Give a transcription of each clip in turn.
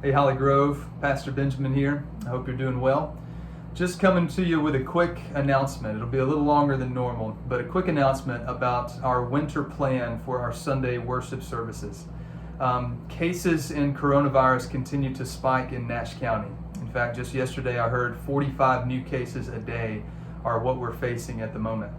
Hey, Holly Grove, Pastor Benjamin here. I hope you're doing well. Just coming to you with a quick announcement. It'll be a little longer than normal, but a quick announcement about our winter plan for our Sunday worship services. Cases in coronavirus continue to spike in Nash County. In fact, just yesterday I heard 45 new cases a day are what we're facing at the moment.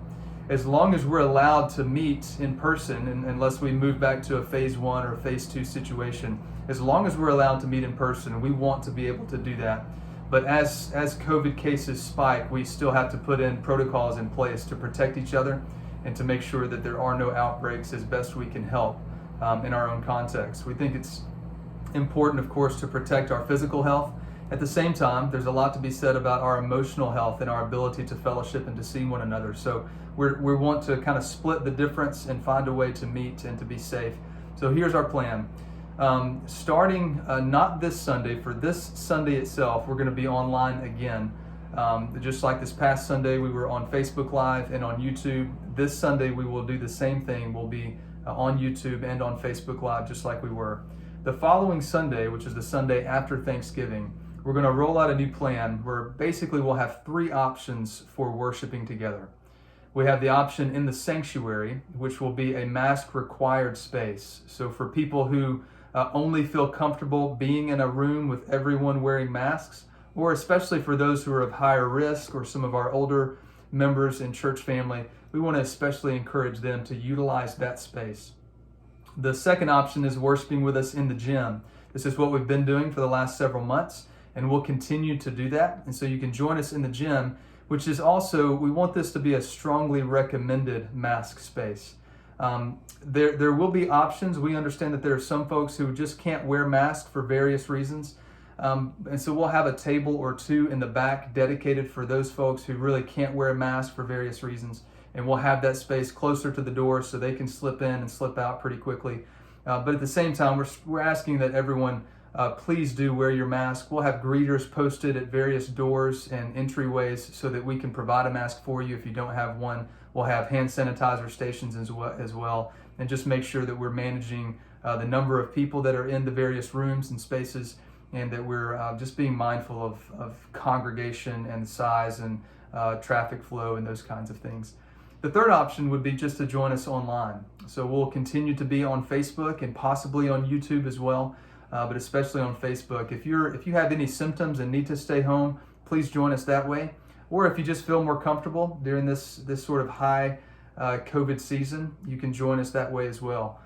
As long as we're allowed to meet in person, and unless we move back to a phase 1 or phase 2 situation, as long as we're allowed to meet in person, we want to be able to do that. But as COVID cases spike, we still have to put in protocols in place to protect each other and to make sure that there are no outbreaks as best we can help in our own context. We think it's important, of course, to protect our physical health. At the same time, there's a lot to be said about our emotional health and our ability to fellowship and to see one another. So we want to kind of split the difference and find a way to meet and to be safe. So here's our plan. Starting not this Sunday, for this Sunday itself, we're going to be online again. Just like this past Sunday, we were on Facebook Live and on YouTube. This Sunday, we will do the same thing. We'll be on YouTube and on Facebook Live, just like we were. The following Sunday, which is the Sunday after Thanksgiving, we're going to roll out a new plan where basically we'll have 3 options for worshiping together. We have the option in the sanctuary, which will be a mask required space. So for people who only feel comfortable being in a room with everyone wearing masks, or especially for those who are of higher risk or some of our older members in church family, we want to especially encourage them to utilize that space. The second option is worshiping with us in the gym. This is what we've been doing for the last several months, and we'll continue to do that. And so you can join us in the gym, which is also, we want this to be a strongly recommended mask space. There will be options. We understand that there are some folks who just can't wear masks for various reasons. And so we'll have a table or 2 in the back dedicated for those folks who really can't wear a mask for various reasons. And we'll have that space closer to the door so they can slip in and slip out pretty quickly. But at the same time, we're asking that everyone please do wear your mask. We'll have greeters posted at various doors and entryways so that we can provide a mask for you if you don't have one. We'll have hand sanitizer stations as well, and just make sure that we're managing the number of people that are in the various rooms and spaces, and that we're just being mindful of congregation and size and traffic flow and those kinds of things. The third option would be just to join us online. So we'll continue to be on Facebook and possibly on YouTube as well, but especially on Facebook. If you have any symptoms and need to stay home, please join us that way. Or if you just feel more comfortable during this sort of high COVID season, you can join us that way as well.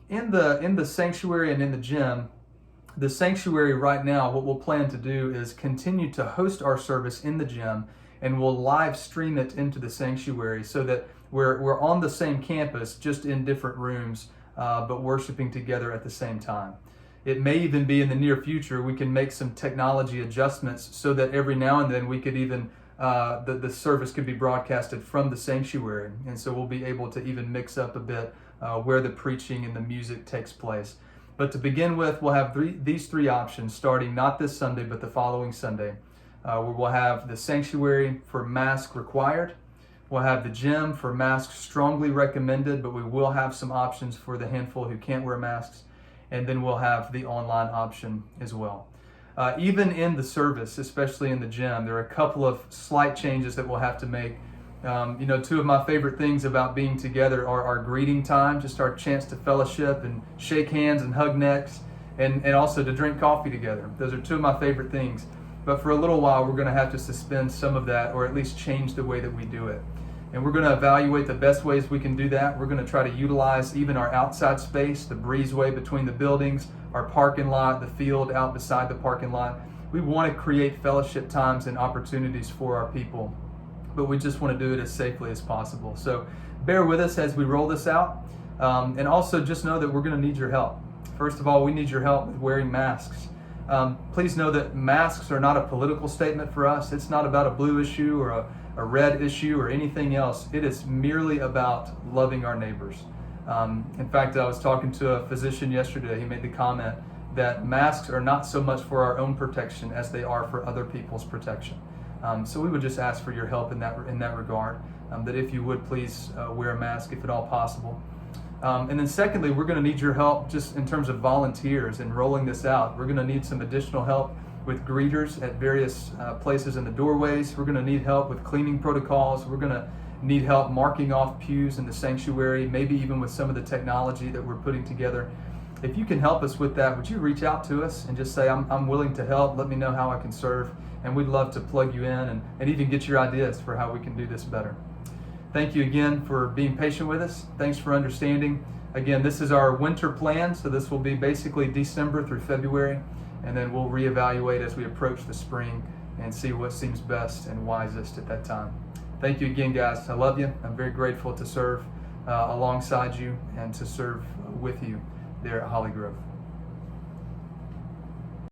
In the sanctuary and in the gym, the sanctuary right now, what we'll plan to do is continue to host our service in the gym, and we'll live stream it into the sanctuary so that we're on the same campus, just in different rooms, but worshiping together at the same time. It may even be in the near future we can make some technology adjustments so that every now and then we could even the service could be broadcasted from the sanctuary, and so we'll be able to even mix up a bit where the preaching and the music takes place. But to begin with, we'll have these 3 options starting not this Sunday but the following Sunday, where we'll have the sanctuary for mask required. We'll have the gym for masks strongly recommended, but we will have some options for the handful who can't wear masks. And then we'll have the online option as well. Even in the service, especially in the gym, there are a couple of slight changes that we'll have to make. 2 of my favorite things about being together are our greeting time, just our chance to fellowship and shake hands and hug necks, and also to drink coffee together. Those are 2 of my favorite things. But for a little while, we're going to have to suspend some of that, or at least change the way that we do it. And we're going to evaluate the best ways we can do that. We're going to try to utilize even our outside space, the breezeway between the buildings, our parking lot, the field out beside the parking lot. We want to create fellowship times and opportunities for our people, but we just want to do it as safely as possible. So bear with us as we roll this out. And also just know that we're going to need your help. First of all, we need your help with wearing masks. Please know that masks are not a political statement for us. It's not about a blue issue or a red issue or anything else. It is merely about loving our neighbors. In fact, I was talking to a physician yesterday. He made the comment that masks are not so much for our own protection as they are for other people's protection. So we would just ask for your help in that regard, that if you would please wear a mask if at all possible. And then secondly, we're going to need your help just in terms of volunteers and rolling this out. We're going to need some additional help with greeters at various places in the doorways. We're going to need help with cleaning protocols. We're going to need help marking off pews in the sanctuary, maybe even with some of the technology that we're putting together. If you can help us with that, would you reach out to us and just say, I'm willing to help, let me know how I can serve, and we'd love to plug you in and even get your ideas for how we can do this better. Thank you again for being patient with us. Thanks for understanding. Again, this is our winter plan, so this will be basically December through February, and then we'll reevaluate as we approach the spring and see what seems best and wisest at that time. Thank you again, guys. I love you. I'm very grateful to serve alongside you and to serve with you there at Holly Grove.